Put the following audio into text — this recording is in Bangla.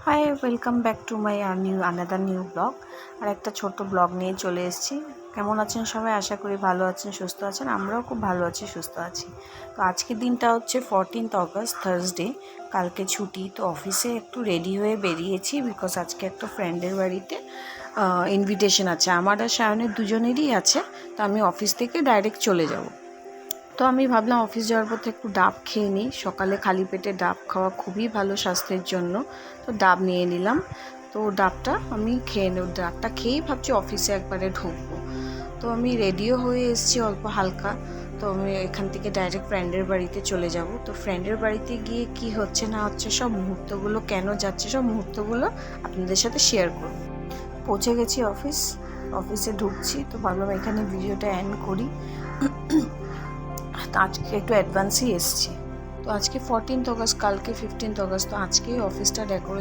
High welcome back to my another new blog. আর একটা ছোট্ট ব্লগ নিয়ে চলে এসেছি। কেমন আছেন সবাই? আশা করি ভালো আছেন, সুস্থ আছেন। আমরাও খুব ভালো আছি, সুস্থ আছি। তো আজকের দিনটা হচ্ছে 14th অগস্ট, থার্সডে। কালকে ছুটি, তো অফিসে একটু রেডি হয়ে বেরিয়েছি বিকজ আজকে একটা ফ্রেন্ডের বাড়িতে ইনভিটেশন আছে। আমার আর সায়নের দুজনেরই আছে। তো আমি অফিস থেকে ডাইরেক্ট চলে যাব। তো আমি ভাবলাম অফিস যাওয়ার পথে একটু ডাব খেয়ে নিই। সকালে খালি পেটে ডাব খাওয়া খুবই ভালো স্বাস্থ্যের জন্য। তো ডাব নিয়ে নিলাম। তো ডাবটা আমি খেয়ে নেব। ডাবটা খেয়েই ভাবছি অফিসে একবারে ঢুকবো। তো আমি রেডিও হয়ে এসেছি অল্প হালকা। তো আমি এখান থেকে ডাইরেক্ট ফ্রেন্ডের বাড়িতে চলে যাব। তো ফ্রেন্ডের বাড়িতে গিয়ে কি হচ্ছে না হচ্ছে সব মুহূর্তগুলো, কেন যাচ্ছে সব মুহূর্তগুলো আপনাদের সাথে শেয়ার করব। পৌঁছে গেছি অফিসে ঢুকছি। তো ভাবলাম এখানে ভিডিওটা এন্ড করি। তো আজকে একটু অ্যাডভান্সই এসছি। তো আজকে 14th অগস্ট, কালকে 15th অগস্ট। তো আজকেই অফিসটা ডেকোরেট